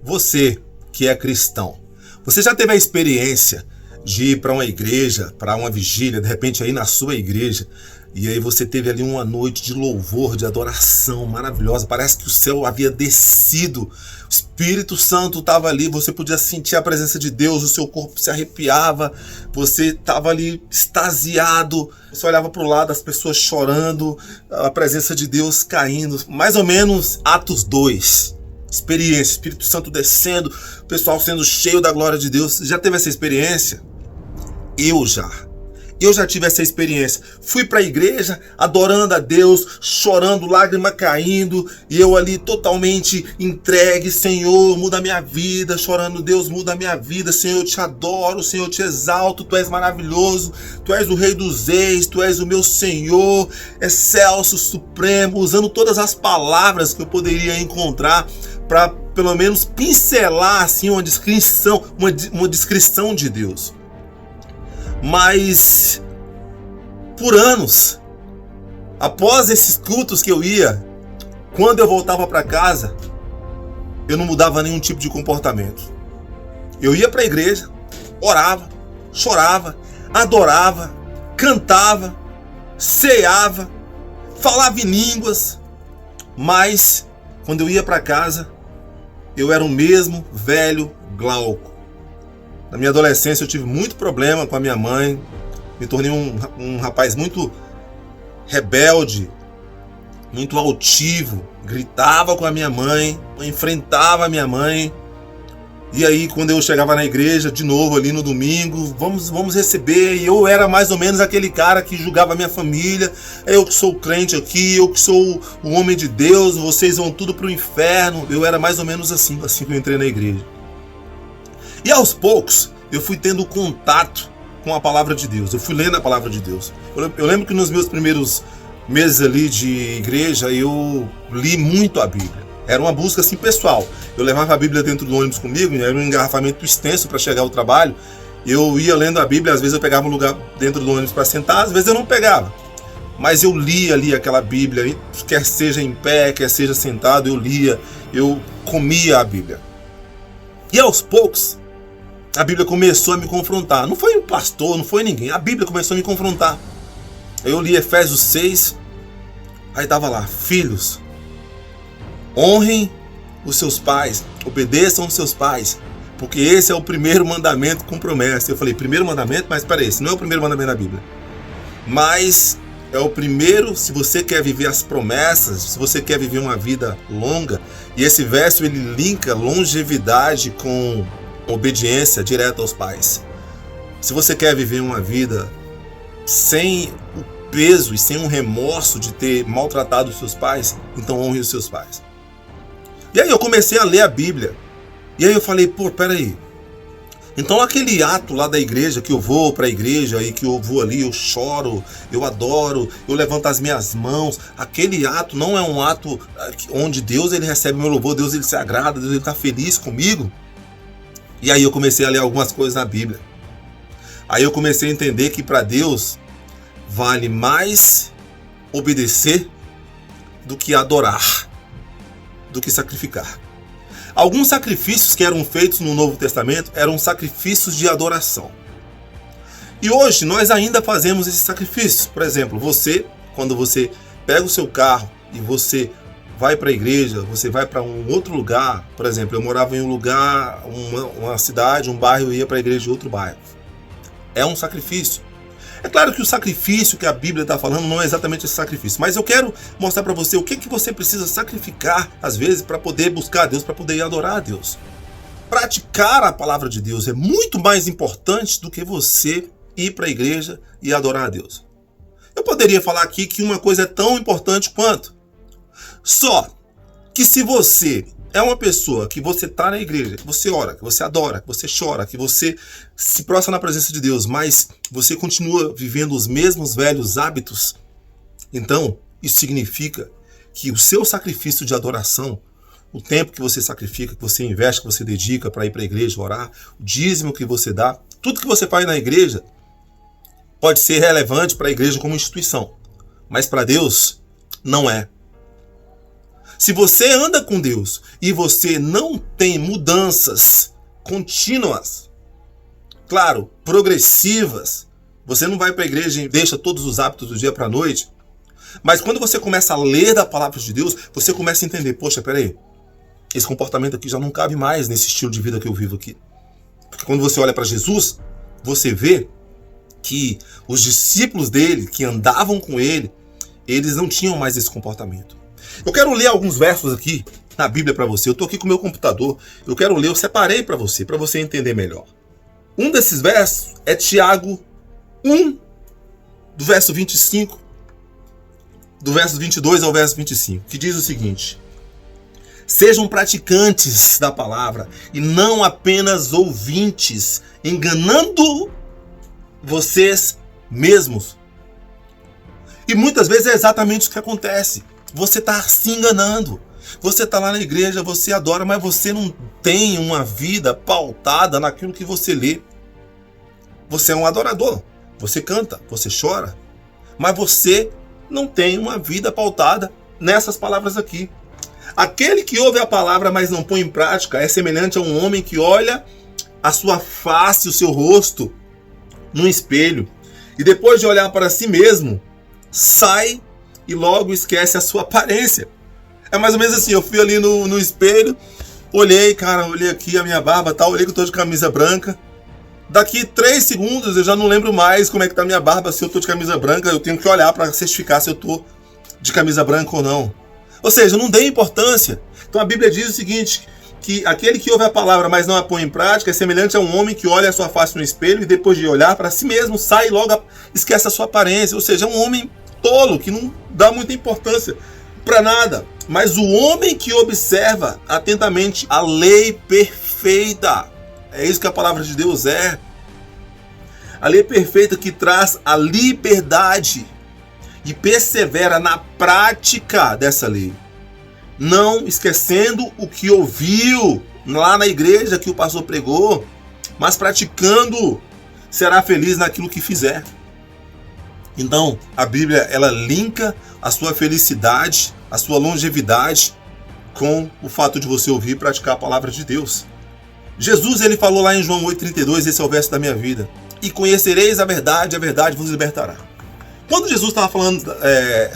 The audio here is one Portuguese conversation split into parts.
Você que é cristão, você já teve a experiência de ir para uma igreja, para uma vigília, de repente aí na sua igreja, e aí você teve ali uma noite de louvor, de adoração maravilhosa, parece que o céu havia descido, o Espírito Santo estava ali, você podia sentir a presença de Deus, o seu corpo se arrepiava, você estava ali extasiado, você olhava para o lado, as pessoas chorando, a presença de Deus caindo, mais ou menos Atos 2. Experiência, Espírito Santo descendo, o pessoal sendo cheio da glória de Deus. Já teve essa experiência? Eu já tive essa experiência. Fui para a igreja adorando a Deus, chorando, lágrima caindo, e eu ali totalmente entregue. Senhor, muda a minha vida, chorando, Deus, muda a minha vida. Senhor, eu te adoro, Senhor, eu te exalto, tu és maravilhoso, tu és o Rei dos Reis, tu és o meu Senhor, excelso, supremo, usando todas as palavras que eu poderia encontrar para pelo menos pincelar assim uma descrição de Deus. Mas por anos, após esses cultos que eu ia, quando eu voltava para casa, eu não mudava nenhum tipo de comportamento. Eu ia para a igreja, orava, chorava, adorava, cantava, ceava, falava em línguas, mas quando eu ia para casa, eu era o mesmo velho Glauco. Na minha adolescência eu tive muito problema com a minha mãe, me tornei um rapaz muito rebelde, muito altivo, gritava com a minha mãe, enfrentava a minha mãe. E aí quando eu chegava na igreja, de novo ali no domingo, vamos receber, e eu era mais ou menos aquele cara que julgava a minha família, eu que sou crente aqui, eu que sou o homem de Deus, vocês vão tudo pro inferno. Eu era mais ou menos assim que eu entrei na igreja. E aos poucos, eu fui tendo contato com a palavra de Deus. Eu fui lendo a palavra de Deus. Eu lembro que nos meus primeiros meses ali de igreja, eu li muito a Bíblia. Era uma busca assim pessoal. Eu levava a Bíblia dentro do ônibus comigo, era um engarrafamento extenso para chegar ao trabalho. Eu ia lendo a Bíblia, às vezes eu pegava um lugar dentro do ônibus para sentar, às vezes eu não pegava. Mas eu lia ali aquela Bíblia, quer seja em pé, quer seja sentado, eu lia, eu comia a Bíblia. E aos poucos, a Bíblia começou a me confrontar. Não foi um pastor, não foi ninguém. A Bíblia começou a me confrontar. Eu li Efésios 6, aí estava lá: filhos, honrem os seus pais, obedeçam os seus pais, porque esse é o primeiro mandamento com promessa. Eu falei, primeiro mandamento? Mas peraí, esse não é o primeiro mandamento da Bíblia. Mas é o primeiro, se você quer viver as promessas, se você quer viver uma vida longa. E esse verso ele linka longevidade com obediência direta aos pais. Se você quer viver uma vida sem o peso e sem um remorso de ter maltratado os seus pais, então honre os seus pais. E aí eu comecei a ler a Bíblia. E aí eu falei, peraí. Então aquele ato lá da igreja, que eu vou para a igreja e que eu vou ali, eu choro, eu adoro, eu levanto as minhas mãos, aquele ato não é um ato onde Deus ele recebe meu louvor, Deus ele se agrada, Deus ele está feliz comigo. E aí eu comecei a ler algumas coisas na Bíblia. Aí eu comecei a entender que para Deus vale mais obedecer do que adorar, do que sacrificar. Alguns sacrifícios que eram feitos no Novo Testamento eram sacrifícios de adoração. E hoje nós ainda fazemos esses sacrifícios. Por exemplo, quando você pega o seu carro e você vai para a igreja, você vai para um outro lugar. Por exemplo, eu morava em um lugar, uma cidade, um bairro, eu ia para a igreja de outro bairro. É um sacrifício. É claro que o sacrifício que a Bíblia está falando não é exatamente esse sacrifício, mas eu quero mostrar para você o que você precisa sacrificar, às vezes, para poder buscar a Deus, para poder ir adorar a Deus. Praticar a palavra de Deus é muito mais importante do que você ir para a igreja e adorar a Deus. Eu poderia falar aqui que uma coisa é tão importante quanto. Só que se você é uma pessoa que você está na igreja, que você ora, que você adora, que você chora, que você se prostra na presença de Deus, mas você continua vivendo os mesmos velhos hábitos, então isso significa que o seu sacrifício de adoração, o tempo que você sacrifica, que você investe, que você dedica para ir para a igreja orar, o dízimo que você dá, tudo que você faz na igreja pode ser relevante para a igreja como instituição, mas para Deus não é. Se você anda com Deus e você não tem mudanças contínuas, claro, progressivas, você não vai para a igreja e deixa todos os hábitos do dia para a noite, mas quando você começa a ler da palavra de Deus, você começa a entender, poxa, peraí, esse comportamento aqui já não cabe mais nesse estilo de vida que eu vivo aqui. Porque quando você olha para Jesus, você vê que os discípulos dele, que andavam com ele, eles não tinham mais esse comportamento. Eu quero ler alguns versos aqui na Bíblia para você. Eu estou aqui com o meu computador, eu quero ler, eu separei para você entender melhor. Um desses versos é Tiago 1, do verso 25, do verso 22 ao verso 25, que diz o seguinte: sejam praticantes da palavra e não apenas ouvintes, enganando vocês mesmos. E muitas vezes é exatamente o que acontece. Você está se enganando. Você está lá na igreja, você adora, mas você não tem uma vida pautada naquilo que você lê. Você é um adorador. Você canta, você chora, mas você não tem uma vida pautada nessas palavras aqui. Aquele que ouve a palavra, mas não põe em prática, é semelhante a um homem que olha a sua face, o seu rosto, num espelho, e depois de olhar para si mesmo, sai e logo esquece a sua aparência. É mais ou menos assim, eu fui ali no espelho, olhei aqui a minha barba, olhei que eu tô de camisa branca. Daqui 3 segundos eu já não lembro mais como é que tá a minha barba, se eu tô de camisa branca, eu tenho que olhar para certificar se eu tô de camisa branca ou não. Ou seja, eu não dei importância. Então a Bíblia diz o seguinte, que aquele que ouve a palavra, mas não a põe em prática, é semelhante a um homem que olha a sua face no espelho e depois de olhar para si mesmo, sai e logo esquece a sua aparência. Ou seja, é um homem tolo, que não dá muita importância para nada. Mas o homem que observa atentamente a lei perfeita, é isso que a palavra de Deus é. A lei perfeita que traz a liberdade e persevera na prática dessa lei, não esquecendo o que ouviu lá na igreja que o pastor pregou, mas praticando, será feliz naquilo que fizer. Então, a Bíblia, ela linka a sua felicidade, a sua longevidade com o fato de você ouvir e praticar a palavra de Deus. Jesus, ele falou lá em João 8,32, esse é o verso da minha vida: e conhecereis a verdade vos libertará. Quando Jesus estava falando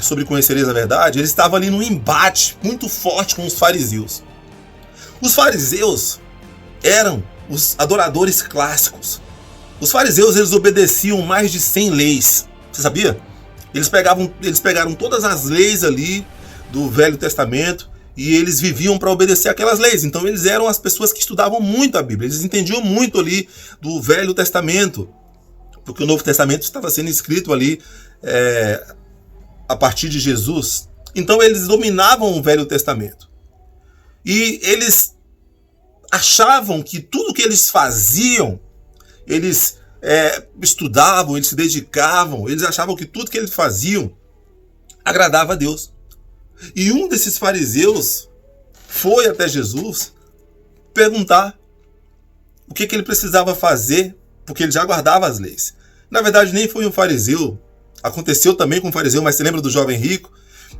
sobre conhecereis a verdade, ele estava ali num embate muito forte com os fariseus. Os fariseus eram os adoradores clássicos. Os fariseus, eles obedeciam mais de 100 leis. Você sabia? Eles pegaram todas as leis ali do Velho Testamento e eles viviam para obedecer aquelas leis. Então eles eram as pessoas que estudavam muito a Bíblia. Eles entendiam muito ali do Velho Testamento, porque o Novo Testamento estava sendo escrito ali a partir de Jesus. Então eles dominavam o Velho Testamento. E eles achavam que tudo que eles faziam, eles estudavam, eles se dedicavam, eles achavam que tudo que eles faziam agradava a Deus. E um desses fariseus foi até Jesus perguntar o que ele precisava fazer, porque ele já guardava as leis. Na verdade, nem foi um fariseu. Aconteceu também com um fariseu, mas você lembra do jovem rico?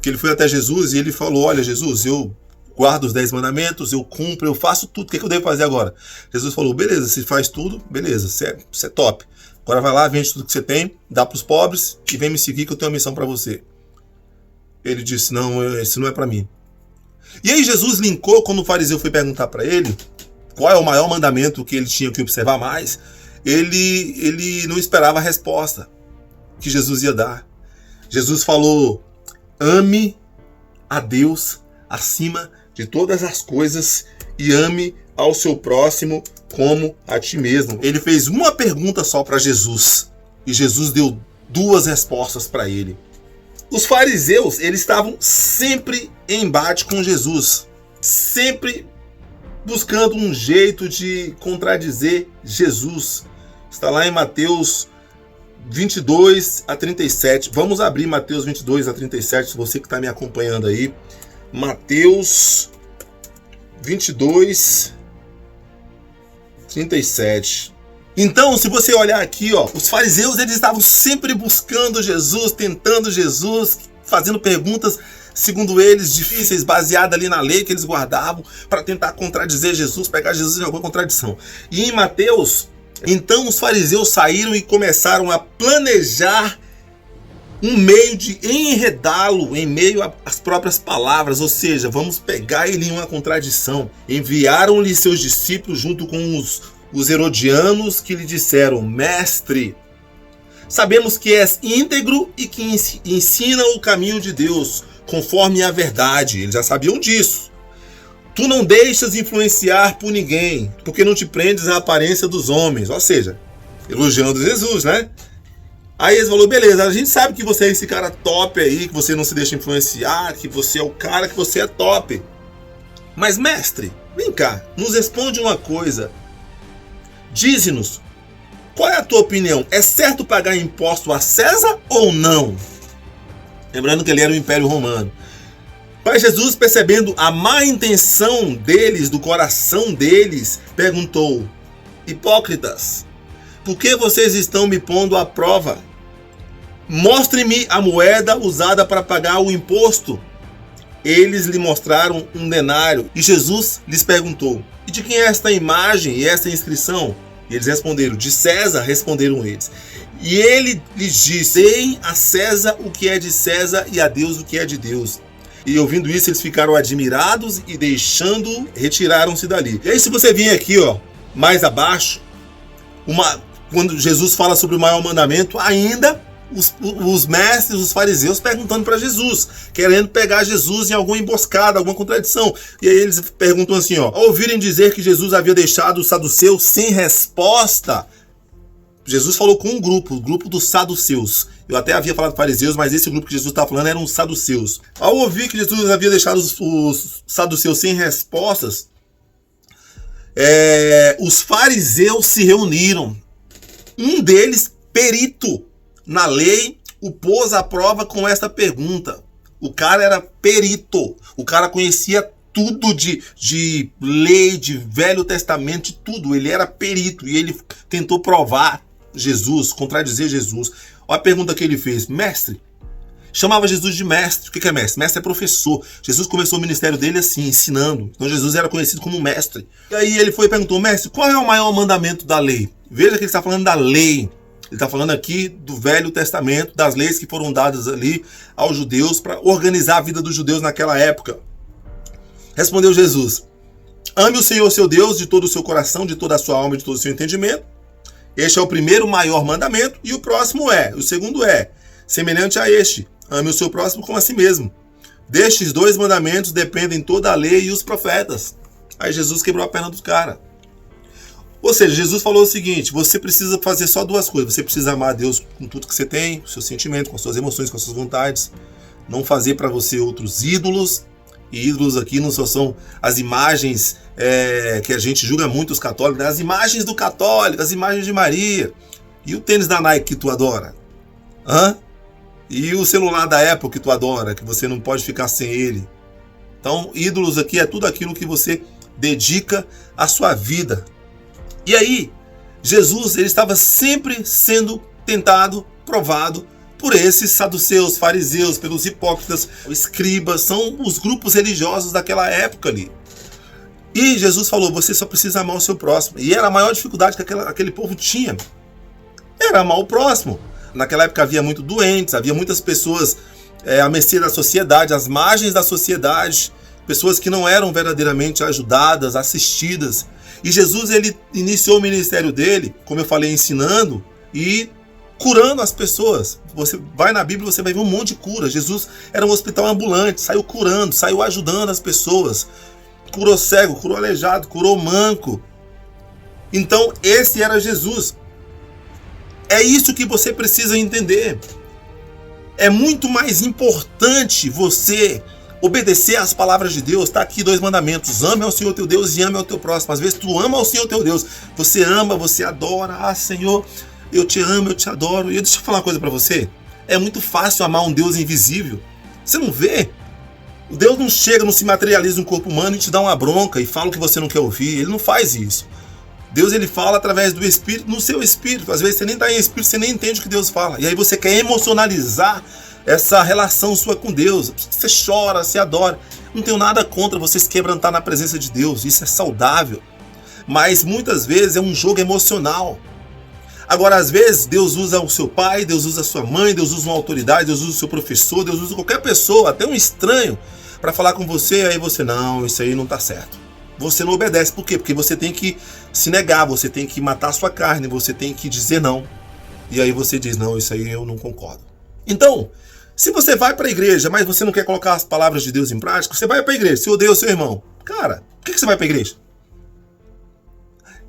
Que ele foi até Jesus e ele falou: olha, Jesus, eu guardo os 10 mandamentos, eu cumpro, eu faço tudo, o que eu devo fazer agora? Jesus falou: beleza, você faz tudo, beleza, você é top. Agora vai lá, vende tudo que você tem, dá para os pobres e vem me seguir que eu tenho uma missão para você. Ele disse: não, esse não é para mim. E aí Jesus linkou, quando o fariseu foi perguntar para ele qual é o maior mandamento que ele tinha que observar mais, ele não esperava a resposta que Jesus ia dar. Jesus falou: ame a Deus acima de todas as coisas e ame ao seu próximo como a ti mesmo. Ele fez uma pergunta só para Jesus e Jesus deu 2 respostas para ele. Os fariseus, eles estavam sempre em embate com Jesus, sempre buscando um jeito de contradizer Jesus. Está lá em Mateus 22 a 37. Vamos abrir Mateus 22 a 37, se você que está me acompanhando aí. Mateus 22, 37. Então, se você olhar aqui, os fariseus, eles estavam sempre buscando Jesus, tentando Jesus, fazendo perguntas segundo eles, difíceis, baseadas ali na lei que eles guardavam, para tentar contradizer Jesus, pegar Jesus em alguma contradição. E em Mateus, então os fariseus saíram e começaram a planejar um meio de enredá-lo em meio às próprias palavras, ou seja, vamos pegar ele em uma contradição. Enviaram-lhe seus discípulos junto com os herodianos, que lhe disseram: Mestre, sabemos que és íntegro e que ensina o caminho de Deus, conforme a verdade. Eles já sabiam disso. Tu não deixas influenciar por ninguém, porque não te prendes à aparência dos homens. Ou seja, elogiando Jesus, né? Aí eles falaram: beleza, a gente sabe que você é esse cara top aí, que você não se deixa influenciar, que você é o cara, que você é top. Mas mestre, vem cá, nos responde uma coisa. Dize-nos, qual é a tua opinião? É certo pagar imposto a César ou não? Lembrando que ele era o Império Romano. Mas Jesus, percebendo a má intenção deles, do coração deles, perguntou: hipócritas, por que vocês estão me pondo à prova? Mostre-me a moeda usada para pagar o imposto. Eles lhe mostraram um denário e Jesus lhes perguntou: e de quem é esta imagem e esta inscrição? E eles responderam: de César, responderam eles. E ele lhes disse: deem a César o que é de César e a Deus o que é de Deus. E ouvindo isso, eles ficaram admirados e, deixando-o, retiraram-se dali. E aí, se você vir aqui, ó, mais abaixo, quando Jesus fala sobre o maior mandamento, ainda os mestres, os fariseus, perguntando para Jesus, querendo pegar Jesus em alguma emboscada, alguma contradição. E aí eles perguntam assim, ó: ao ouvirem dizer que Jesus havia deixado os saduceus sem resposta, Jesus falou com o grupo dos saduceus. Eu até havia falado fariseus, mas esse grupo que Jesus estava falando eram os saduceus. Ao ouvir que Jesus havia deixado os saduceus sem respostas, os fariseus se reuniram. Um deles, perito na lei, o pôs à prova com esta pergunta. O cara era perito. O cara conhecia tudo de lei, de Velho Testamento, de tudo. Ele era perito e ele tentou provar Jesus, contradizer Jesus. Olha a pergunta que ele fez: mestre. Chamava Jesus de mestre. O que é mestre? Mestre é professor. Jesus começou o ministério dele assim, ensinando. Então Jesus era conhecido como mestre. E aí ele foi e perguntou: mestre, qual é o maior mandamento da lei? Veja que ele está falando da lei. Ele está falando aqui do Velho Testamento, das leis que foram dadas ali aos judeus para organizar a vida dos judeus naquela época. Respondeu Jesus: ame o Senhor seu Deus de todo o seu coração, de toda a sua alma, de todo o seu entendimento. Este é o primeiro maior mandamento, e o segundo é semelhante a este: ame o seu próximo como a si mesmo. Destes dois mandamentos dependem toda a lei e os profetas. Aí Jesus quebrou a perna do cara. Ou seja, Jesus falou o seguinte: você precisa fazer só duas coisas. Você precisa amar a Deus com tudo que você tem, com seus sentimentos, com suas emoções, com suas vontades. Não fazer para você outros ídolos. E ídolos aqui não só são as imagens que a gente julga muito os católicos, né? As imagens do católico, as imagens de Maria. E o tênis da Nike que tu adora? E o celular da Apple que tu adora, que você não pode ficar sem ele? Então, ídolos aqui é tudo aquilo que você dedica à sua vida. E aí, Jesus, ele estava sempre sendo tentado, provado por esses saduceus, fariseus, pelos hipócritas, escribas, são os grupos religiosos daquela época ali. E Jesus falou: você só precisa amar o seu próximo. E era a maior dificuldade que aquele povo tinha. Era amar o próximo. Naquela época havia muito doentes, havia muitas pessoas à mercê da sociedade, às margens da sociedade, pessoas que não eram verdadeiramente ajudadas, assistidas. E Jesus, ele iniciou o ministério dele, como eu falei, ensinando e curando as pessoas. Você vai na Bíblia, você vai ver um monte de cura. Jesus era um hospital ambulante, saiu curando, saiu ajudando as pessoas. Curou cego, curou aleijado, curou manco. Então, esse era Jesus. É isso que você precisa entender. É muito mais importante você obedecer às palavras de Deus. Está aqui 2 mandamentos: ame ao Senhor teu Deus e ame ao teu próximo. Às vezes tu ama ao Senhor teu Deus, você ama, você adora. Ah, Senhor, eu te amo, eu te adoro. E deixa eu falar uma coisa para você: é muito fácil amar um Deus invisível. Você não vê. O Deus não chega, não se materializa no corpo humano e te dá uma bronca e fala o que você não quer ouvir. Ele não faz isso. Deus, ele fala através do Espírito, no seu espírito. Às vezes você nem está em espírito, você nem entende o que Deus fala. E aí você quer emocionalizar essa relação sua com Deus. Você chora, você adora. Não tenho nada contra você se quebrantar na presença de Deus. Isso é saudável. Mas muitas vezes é um jogo emocional. Agora, às vezes, Deus usa o seu pai, Deus usa a sua mãe, Deus usa uma autoridade, Deus usa o seu professor, Deus usa qualquer pessoa, até um estranho, para falar com você, aí você, não, isso aí não tá certo. Você não obedece. Por quê? Porque você tem que se negar, você tem que matar a sua carne, você tem que dizer não. E aí você diz, não, isso aí eu não concordo. Então, se você vai para a igreja, mas você não quer colocar as palavras de Deus em prática, você vai para a igreja, você odeia o seu irmão. Cara, por que você vai para a igreja?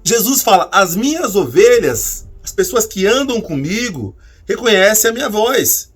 Jesus fala, as minhas ovelhas, as pessoas que andam comigo, reconhecem a minha voz.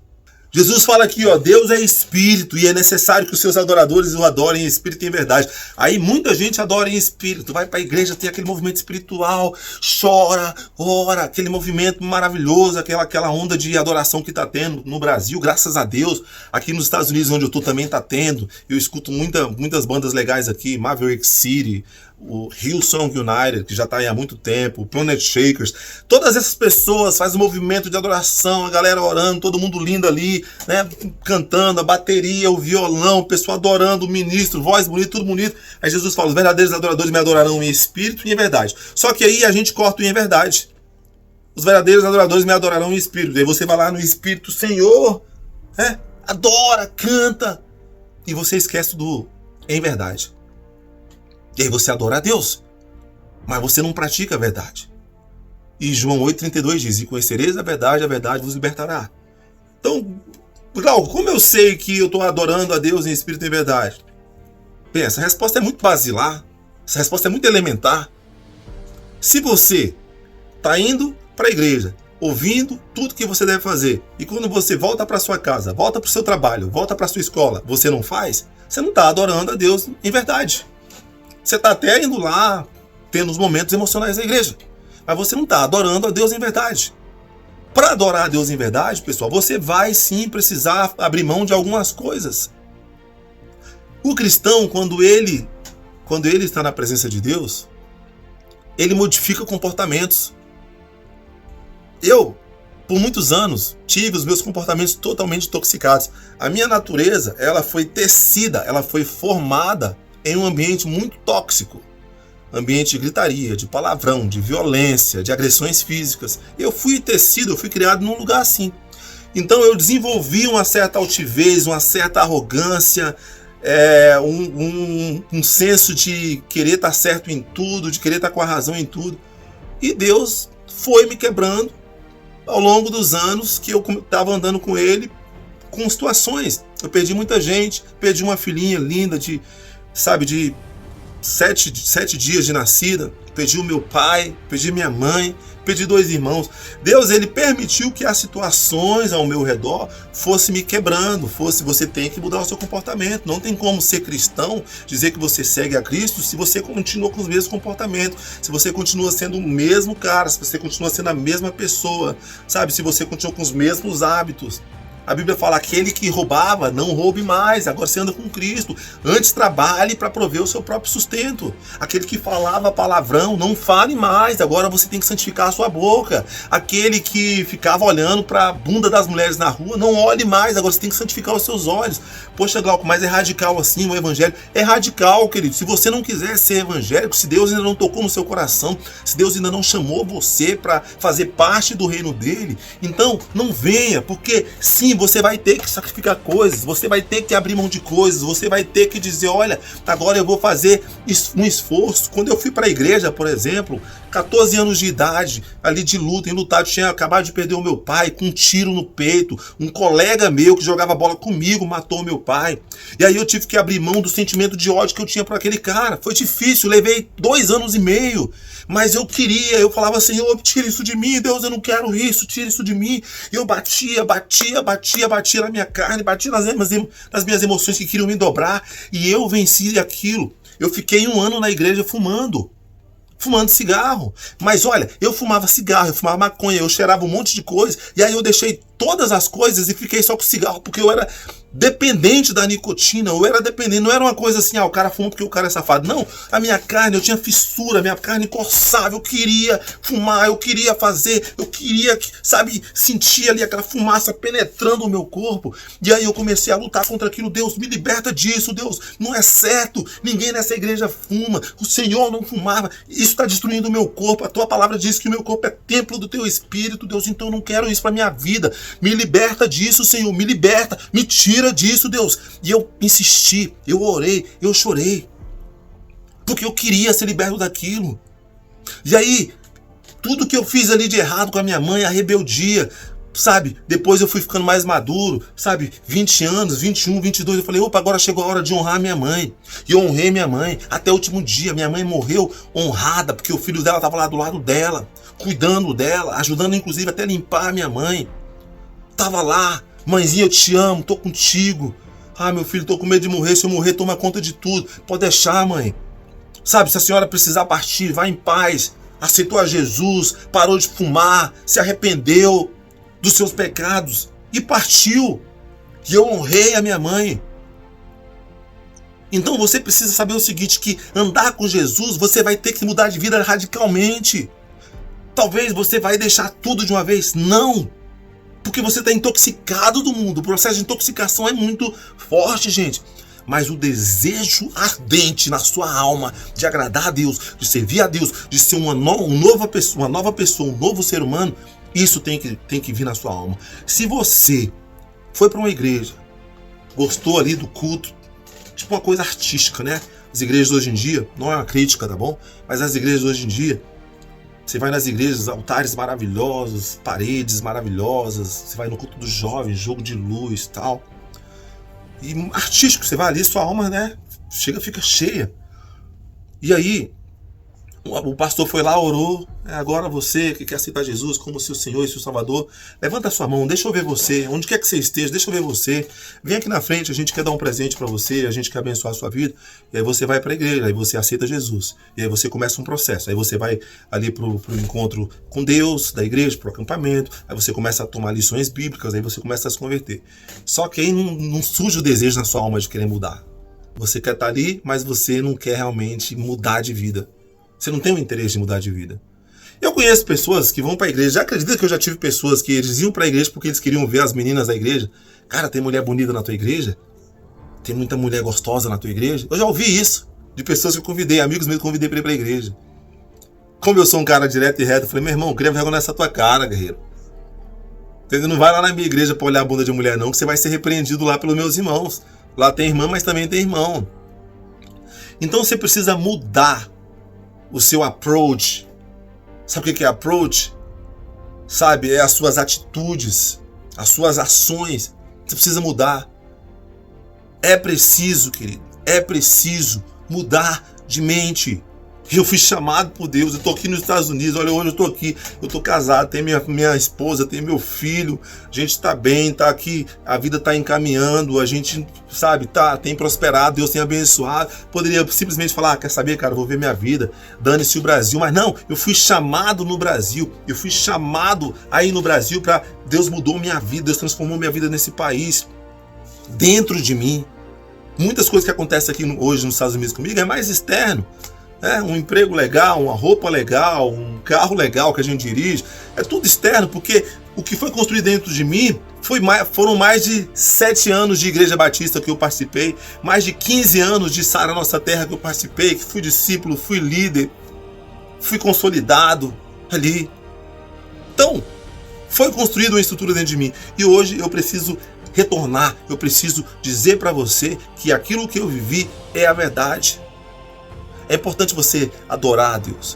Jesus fala aqui, ó, Deus é espírito e é necessário que os seus adoradores o adorem em espírito e em verdade. Aí muita gente adora em espírito, vai para a igreja, tem aquele movimento espiritual, chora, ora, aquele movimento maravilhoso, aquela onda de adoração que está tendo no Brasil, graças a Deus. Aqui nos Estados Unidos, onde eu estou, também está tendo. Eu escuto muitas bandas legais aqui, Maverick City, o Hillsong United, que já está aí há muito tempo, o Planet Shakers. Todas essas pessoas fazem um movimento de adoração, a galera orando, todo mundo lindo ali, né, cantando, a bateria, o violão, o pessoal adorando, o ministro, voz bonita, tudo bonito. Aí Jesus fala, os verdadeiros adoradores me adorarão em espírito e em verdade. Só que aí a gente corta o em verdade. Os verdadeiros adoradores me adorarão em espírito. Aí você vai lá no espírito, Senhor, adora, canta, e você esquece do em verdade. E aí você adora a Deus, mas você não pratica a verdade. E João 8,32 diz, e conhecereis a verdade vos libertará. Então, Glauco, como eu sei que eu estou adorando a Deus em espírito e em verdade? Bem, essa resposta é muito basilar, essa resposta é muito elementar. Se você está indo para a igreja, ouvindo tudo que você deve fazer, e quando você volta para sua casa, volta para o seu trabalho, volta para a sua escola, você não faz, você não está adorando a Deus em verdade. Você está até indo lá, tendo os momentos emocionais da igreja, mas você não está adorando a Deus em verdade. Para adorar a Deus em verdade, pessoal, você vai sim precisar abrir mão de algumas coisas. O cristão, quando ele está na presença de Deus, ele modifica comportamentos. Eu, por muitos anos, tive os meus comportamentos totalmente intoxicados. A minha natureza, ela foi tecida, ela foi formada em um ambiente muito tóxico. Ambiente de gritaria, de palavrão, de violência, de agressões físicas. Eu fui tecido, eu fui criado num lugar assim. Então eu desenvolvi uma certa altivez, uma certa arrogância, um senso de querer estar certo em tudo, de querer estar com a razão em tudo. E Deus foi me quebrando ao longo dos anos que eu estava andando com Ele, com situações. Eu perdi muita gente, perdi uma filhinha linda de 7 dias de nascida, perdi o meu pai, perdi minha mãe, perdi 2 irmãos. Deus, ele permitiu que as situações ao meu redor fossem me quebrando, você tem que mudar o seu comportamento. Não tem como ser cristão, dizer que você segue a Cristo, se você continua com os mesmos comportamentos, se você continua sendo o mesmo cara, se você continua sendo a mesma pessoa, se você continua com os mesmos hábitos. A Bíblia fala, aquele que roubava, não roube mais, agora você anda com Cristo. Antes trabalhe para prover o seu próprio sustento. Aquele que falava palavrão, não fale mais, agora você tem que santificar a sua boca. Aquele que ficava olhando para a bunda das mulheres na rua, não olhe mais, agora você tem que santificar os seus olhos. Poxa, Glauco, mas é radical assim o evangelho? É radical, querido. Se você não quiser ser evangélico, se Deus ainda não tocou no seu coração, se Deus ainda não chamou você para fazer parte do reino dele, então não venha, porque sim, você vai ter que sacrificar coisas, você vai ter que abrir mão de coisas, você vai ter que dizer, olha, agora eu vou fazer um esforço. Quando eu fui para a igreja, por exemplo, 14 anos de idade, ali de luta, em lutar, eu tinha acabado de perder o meu pai com um tiro no peito, um colega meu que jogava bola comigo matou o meu pai, e aí eu tive que abrir mão do sentimento de ódio que eu tinha por aquele cara. Foi difícil, levei 2 anos e meio, mas eu falava, Senhor, tira isso de mim, Deus, eu não quero isso, tira isso de mim. E eu batia na minha carne, batia nas minhas emoções que queriam me dobrar, e eu venci aquilo. Eu fiquei 1 ano na igreja fumando cigarro. Mas olha, eu fumava cigarro, eu fumava maconha, eu cheirava um monte de coisa, e aí eu deixei todas as coisas e fiquei só com cigarro, porque eu era dependente da nicotina, eu era dependente, não era uma coisa assim, o cara fuma porque o cara é safado. Não, a minha carne, eu tinha fissura, a minha carne coçava, eu queria fumar, eu queria fazer, eu queria, sabe, sentir ali aquela fumaça penetrando o meu corpo. E aí eu comecei a lutar contra aquilo. Deus, me liberta disso, Deus, não é certo, ninguém nessa igreja fuma, o Senhor não fumava, isso está destruindo o meu corpo, a tua palavra diz que o meu corpo é templo do teu Espírito, Deus, então eu não quero isso para minha vida, me liberta disso, Senhor, me liberta, me tira disso, Deus. E eu insisti, eu orei, eu chorei, porque eu queria ser liberto daquilo. E aí, tudo que eu fiz ali de errado com a minha mãe, a rebeldia, sabe, depois eu fui ficando mais maduro, sabe, 20 anos, 21, 22, eu falei, opa, agora chegou a hora de honrar minha mãe. E eu honrei minha mãe, até o último dia. Minha mãe morreu honrada, porque o filho dela estava lá do lado dela, cuidando dela, ajudando inclusive até limpar a minha mãe. Tava lá, mãezinha, eu te amo, tô contigo. Meu filho, tô com medo de morrer, se eu morrer, toma conta de tudo. Pode deixar, mãe. Sabe, se a senhora precisar partir, vá em paz. Aceitou a Jesus, parou de fumar, se arrependeu dos seus pecados e partiu. E eu honrei a minha mãe. Então você precisa saber o seguinte, que andar com Jesus, você vai ter que mudar de vida radicalmente. Talvez você vai deixar tudo de uma vez. Não! Porque você está intoxicado do mundo. O processo de intoxicação é muito forte, gente. Mas o desejo ardente na sua alma de agradar a Deus, de servir a Deus, de ser uma nova pessoa, um novo ser humano, isso tem que vir na sua alma. Se você foi para uma igreja, gostou ali do culto, tipo uma coisa artística, né? As igrejas hoje em dia, não é uma crítica, tá bom? Mas as igrejas hoje em dia, você vai nas igrejas, altares maravilhosos, paredes maravilhosas, você vai no culto dos jovens, jogo de luz e tal. E artístico, você vai ali, sua alma, né, fica cheia. E aí, o pastor foi lá, orou. Agora você que quer aceitar Jesus como seu Senhor e seu Salvador, levanta a sua mão, deixa eu ver você, onde quer que você esteja, deixa eu ver você. Vem aqui na frente, a gente quer dar um presente para você, a gente quer abençoar a sua vida. E aí você vai para a igreja, aí você aceita Jesus. E aí você começa um processo, aí você vai ali pro encontro com Deus, da igreja, pro acampamento, aí você começa a tomar lições bíblicas, aí você começa a se converter. Só que aí não surge o desejo na sua alma de querer mudar. Você quer estar ali, mas você não quer realmente mudar de vida. Você não tem o interesse de mudar de vida. Eu conheço pessoas que vão para a igreja. Já acredita que eu já tive pessoas que eles iam para a igreja porque eles queriam ver as meninas da igreja? Cara, tem mulher bonita na tua igreja? Tem muita mulher gostosa na tua igreja? Eu já ouvi isso de pessoas que eu convidei, amigos meus que eu convidei para ir para a igreja. Como eu sou um cara direto e reto, eu falei, meu irmão, eu queria vergonha nessa tua cara, guerreiro. Você não vai lá na minha igreja para olhar a bunda de mulher não, que você vai ser repreendido lá pelos meus irmãos. Lá tem irmã, mas também tem irmão. Então você precisa mudar o seu approach. Sabe o que é approach? Sabe, é as suas atitudes, as suas ações. Você precisa mudar. É preciso, querido, é preciso mudar de mente. Eu fui chamado por Deus, eu tô aqui nos Estados Unidos, olha onde eu tô aqui, eu tô casado, tenho minha esposa, tenho meu filho, a gente tá bem, tá aqui, a vida tá encaminhando, a gente, sabe, tem prosperado, Deus tem abençoado. Poderia simplesmente falar, quer saber, cara, eu vou ver minha vida, dane-se o Brasil, mas não, eu fui chamado no Brasil, eu fui chamado aí no Brasil para Deus mudou minha vida, Deus transformou minha vida nesse país, dentro de mim. Muitas coisas que acontecem aqui hoje nos Estados Unidos comigo é mais externo. Um emprego legal, uma roupa legal, um carro legal que a gente dirige, é tudo externo, porque o que foi construído dentro de mim foram mais de 7 anos de Igreja Batista que eu participei, mais de 15 anos de Sara Nossa Terra que eu participei, que fui discípulo, fui líder, fui consolidado ali. Então, foi construída uma estrutura dentro de mim, e hoje eu preciso retornar, eu preciso dizer para você que aquilo que eu vivi é a verdade. É importante você adorar a Deus.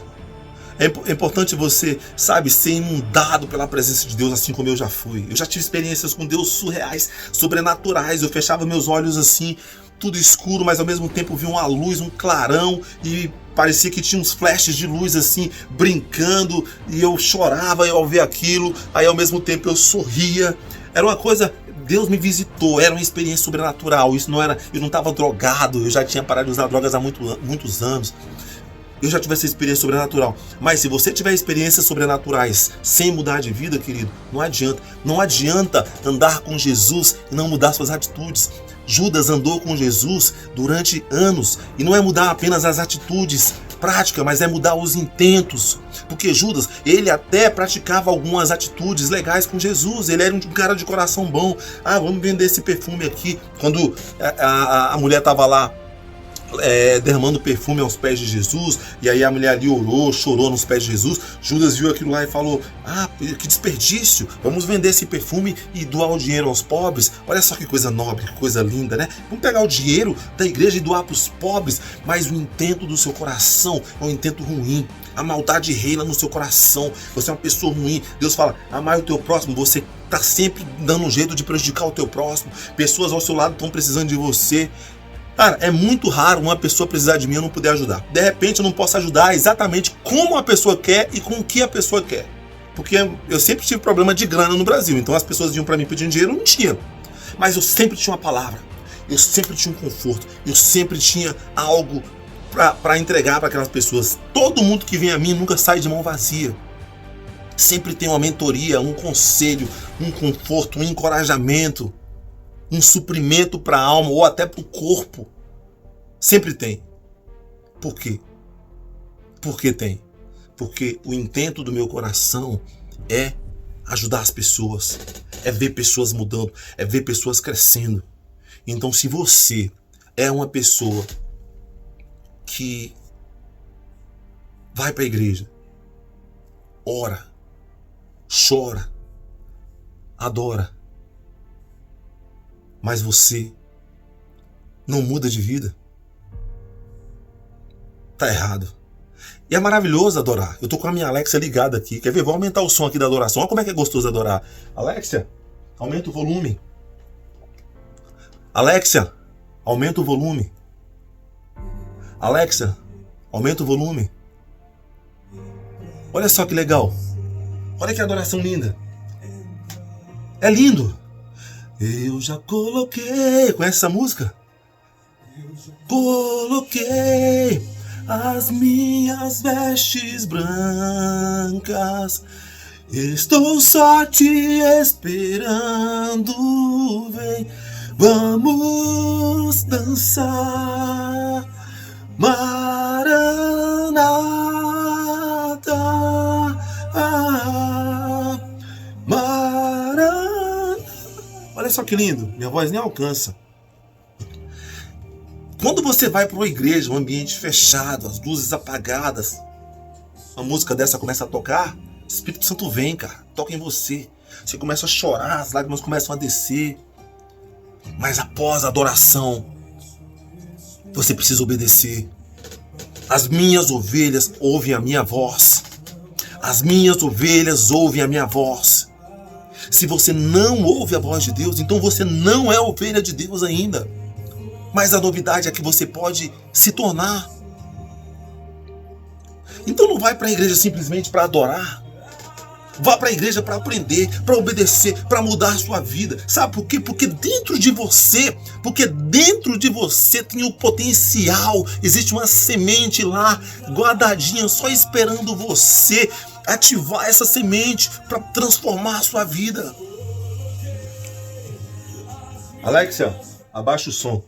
É importante você, sabe, ser inundado pela presença de Deus, assim como eu já fui. Eu já tive experiências com Deus surreais, sobrenaturais. Eu fechava meus olhos assim, tudo escuro, mas ao mesmo tempo via uma luz, um clarão, e parecia que tinha uns flashes de luz assim, brincando, e eu chorava ao ver aquilo, aí ao mesmo tempo eu sorria. Era uma coisa... Deus me visitou, era uma experiência sobrenatural. Isso não era, eu não estava drogado, eu já tinha parado de usar drogas há muitos anos. eu já tive essa experiência sobrenatural. Mas se você tiver experiências sobrenaturais sem mudar de vida, querido, não adianta. Não adianta andar com Jesus e não mudar suas atitudes. Judas andou com Jesus durante anos. E não é mudar apenas as atitudes práticas, mas é mudar os intentos. Porque Judas, ele até praticava algumas atitudes legais com Jesus. Ele era um cara de coração bom. Ah, vamos vender esse perfume aqui. Quando a mulher estava lá, derramando perfume aos pés de Jesus, e aí a mulher ali orou, chorou nos pés de Jesus. Judas viu aquilo lá e falou: ah, que desperdício, vamos vender esse perfume e doar o dinheiro aos pobres. Olha só que coisa nobre, que coisa linda, né? Vamos pegar o dinheiro da igreja e doar para os pobres. Mas o intento do seu coração é um intento ruim. A maldade reina no seu coração. Você é uma pessoa ruim. Deus fala: amar o teu próximo. Você está sempre dando um jeito de prejudicar o teu próximo. Pessoas ao seu lado estão precisando de você. Cara, é muito raro uma pessoa precisar de mim e eu não poder ajudar. De repente eu não posso ajudar exatamente como a pessoa quer e com o que a pessoa quer. Porque eu sempre tive problema de grana no Brasil. Então as pessoas vinham para mim pedindo dinheiro, eu não tinha. Mas eu sempre tinha uma palavra. Eu sempre tinha um conforto. Eu sempre tinha algo para entregar para aquelas pessoas. Todo mundo que vem a mim nunca sai de mão vazia. Sempre tem uma mentoria, um conselho, um conforto, um encorajamento, um suprimento para a alma ou até para o corpo. Sempre tem. Por quê? Por que tem? Porque o intento do meu coração é ajudar as pessoas, é ver pessoas mudando, é ver pessoas crescendo. Então, se você é uma pessoa que vai para a igreja, ora, chora, adora, mas você não muda de vida, tá errado. E é maravilhoso adorar. Eu tô com a minha Alexa ligada aqui. Quer ver? Vou aumentar o som aqui da adoração. Olha como é que é gostoso adorar. Alexa, aumenta o volume. Alexa, aumenta o volume. Alexa, aumenta o volume. Olha só que legal. Olha que adoração linda. É lindo. Eu já coloquei. Conhece essa música? Coloquei as minhas vestes brancas. Estou só te esperando. Vem, vamos dançar. Maranata, Maranata. Olha só que lindo, minha voz nem alcança. Quando você vai para uma igreja, um ambiente fechado, as luzes apagadas, uma música dessa começa a tocar, o Espírito Santo vem, cara, toca em você. Você começa a chorar, as lágrimas começam a descer. Mas após a adoração, você precisa obedecer. As minhas ovelhas ouvem a minha voz. As minhas ovelhas ouvem a minha voz. Se você não ouve a voz de Deus, então você não é ovelha de Deus ainda. Mas a novidade é que você pode se tornar. Então não vai para a igreja simplesmente para adorar. Vá para a igreja para aprender, para obedecer, para mudar a sua vida. Sabe por quê? Porque dentro de você tem o potencial. Existe uma semente lá, guardadinha, só esperando você ativar essa semente para transformar a sua vida. Alexia, abaixa o som.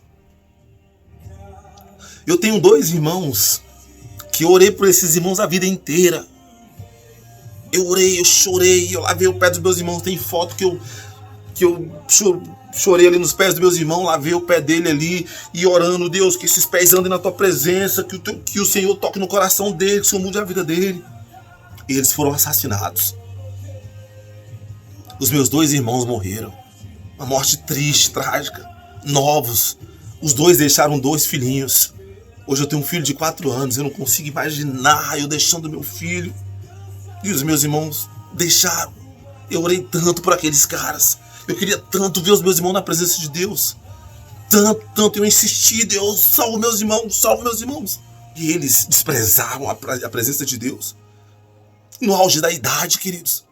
Eu tenho 2 irmãos que eu orei por esses irmãos a vida inteira. Eu orei, eu chorei, eu lavei o pé dos meus irmãos. Tem foto que eu chorei ali nos pés dos meus irmãos, lavei o pé dele ali e orando: Deus, que esses pés andem na tua presença, que o Senhor toque no coração dele, que o Senhor mude a vida dele. E eles foram assassinados. Os meus 2 irmãos morreram. Uma morte triste, trágica, novos. Os 2 deixaram 2 filhinhos. Hoje eu tenho um filho de 4 anos, eu não consigo imaginar eu deixando meu filho. E os meus irmãos deixaram. Eu orei tanto por aqueles caras. Eu queria tanto ver os meus irmãos na presença de Deus. Tanto eu insisti: Deus, salva meus irmãos, salva meus irmãos. E eles desprezavam a presença de Deus. No auge da idade, queridos.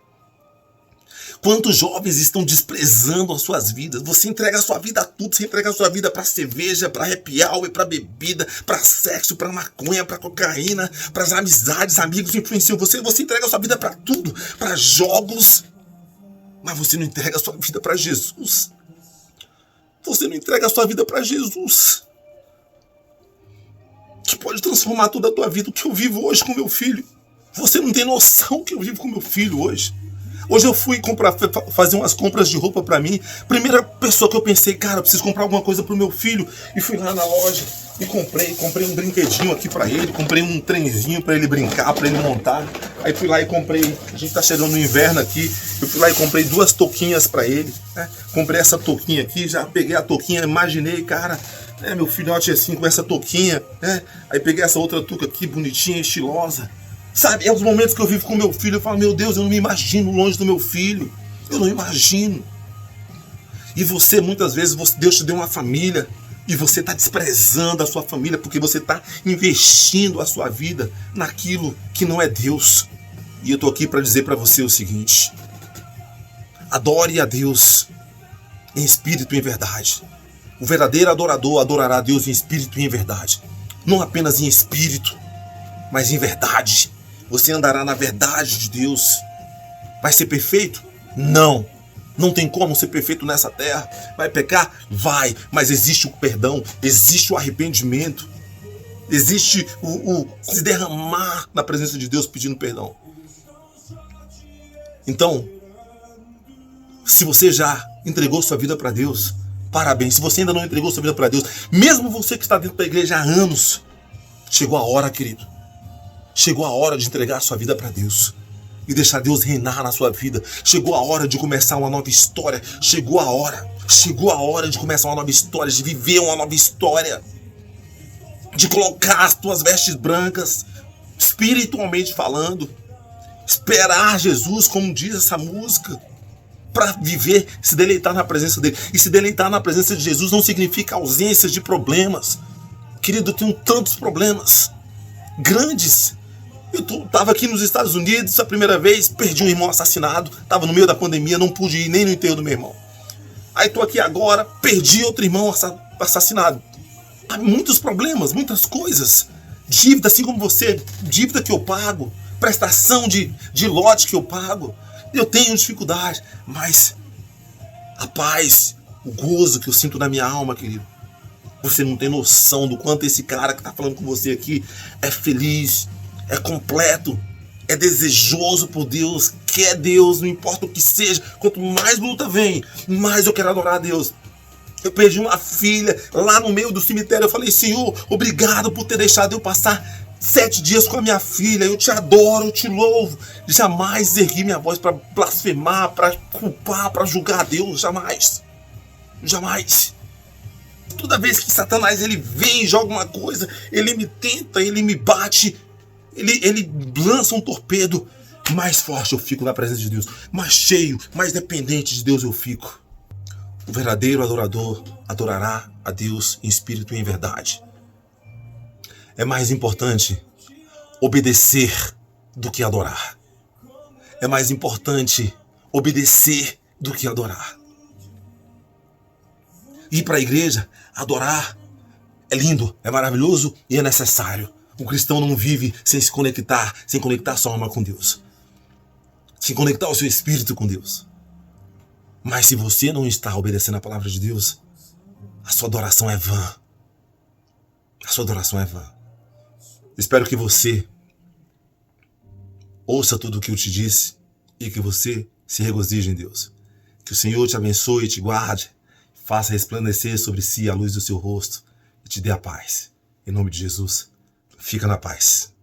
Quantos jovens estão desprezando as suas vidas? Você entrega a sua vida a tudo. Você entrega a sua vida para cerveja, para happy hour, para bebida, para sexo, para maconha, para cocaína, para as amizades, amigos que influenciam você. Você entrega a sua vida para tudo, para jogos. Mas você não entrega a sua vida para Jesus. Você não entrega a sua vida para Jesus, que pode transformar toda a tua vida. O que eu vivo hoje com meu filho. Você não tem noção do que eu vivo com meu filho hoje. Hoje eu fui fazer umas compras de roupa pra mim. Primeira pessoa que eu pensei, cara, eu preciso comprar alguma coisa pro meu filho. E fui lá na loja e comprei um brinquedinho aqui pra ele. Comprei um trenzinho pra ele brincar, pra ele montar. Aí fui lá e comprei, a gente tá chegando no inverno aqui. Eu fui lá e comprei 2 touquinhas pra ele, né? Comprei essa touquinha aqui, já peguei a touquinha, imaginei, cara, meu filhote assim com essa touquinha, né? Aí peguei essa outra touca aqui, bonitinha, estilosa. Sabe, é os momentos que eu vivo com meu filho, eu falo, meu Deus, eu não me imagino longe do meu filho. Eu não imagino. E você, muitas vezes, Deus te deu uma família e você está desprezando a sua família porque você está investindo a sua vida naquilo que não é Deus. E eu estou aqui para dizer para você o seguinte: adore a Deus em espírito e em verdade. O verdadeiro adorador adorará a Deus em espírito e em verdade. Não apenas em espírito, mas em verdade. Você andará na verdade de Deus. Vai ser perfeito? Não. Não tem como ser perfeito nessa terra. Vai pecar? Vai. Mas existe o perdão, existe o arrependimento, existe o se derramar na presença de Deus pedindo perdão. Então, se você já entregou sua vida para Deus, parabéns. Se você ainda não entregou sua vida para Deus, mesmo você que está dentro da igreja há anos, chegou a hora, querido. Chegou a hora de entregar a sua vida para Deus e deixar Deus reinar na sua vida. Chegou a hora de começar uma nova história. Chegou a hora de começar uma nova história, de viver uma nova história, de colocar as tuas vestes brancas, espiritualmente falando, esperar Jesus, como diz essa música, para viver, se deleitar na presença dele. E se deleitar na presença de Jesus não significa ausência de problemas. Querido, eu tenho tantos problemas grandes. Eu estava aqui nos Estados Unidos a primeira vez, perdi um irmão assassinado, estava no meio da pandemia, não pude ir nem no enterro do meu irmão. Aí estou aqui agora, perdi outro irmão assassinado. Há muitos problemas, muitas coisas. Dívida, assim como você, dívida que eu pago, prestação de lote que eu pago. Eu tenho dificuldade, mas a paz, o gozo que eu sinto na minha alma, querido, você não tem noção do quanto esse cara que está falando com você aqui é feliz, é completo, é desejoso por Deus, quer Deus, não importa o que seja. Quanto mais luta vem, mais eu quero adorar a Deus. Eu perdi uma filha lá no meio do cemitério. Eu falei, Senhor, obrigado por ter deixado eu passar 7 dias com a minha filha. Eu te adoro, eu te louvo. Jamais ergui minha voz para blasfemar, para culpar, para julgar a Deus. Jamais. Jamais. Toda vez que Satanás ele vem e joga uma coisa, ele me tenta, ele me bate, ele lança um torpedo. Mais forte eu fico na presença de Deus. Mais cheio, mais dependente de Deus eu fico. O verdadeiro adorador adorará a Deus em espírito e em verdade. É mais importante obedecer do que adorar. É mais importante obedecer do que adorar. Ir para a igreja, adorar, é lindo, é maravilhoso e é necessário. O cristão não vive sem se conectar, sem conectar sua alma com Deus, sem conectar o seu espírito com Deus. Mas se você não está obedecendo a palavra de Deus, a sua adoração é vã. A sua adoração é vã. Espero que você ouça tudo o que eu te disse e que você se regozije em Deus. Que o Senhor te abençoe e te guarde, faça resplandecer sobre si a luz do seu rosto e te dê a paz. Em nome de Jesus, fica na paz.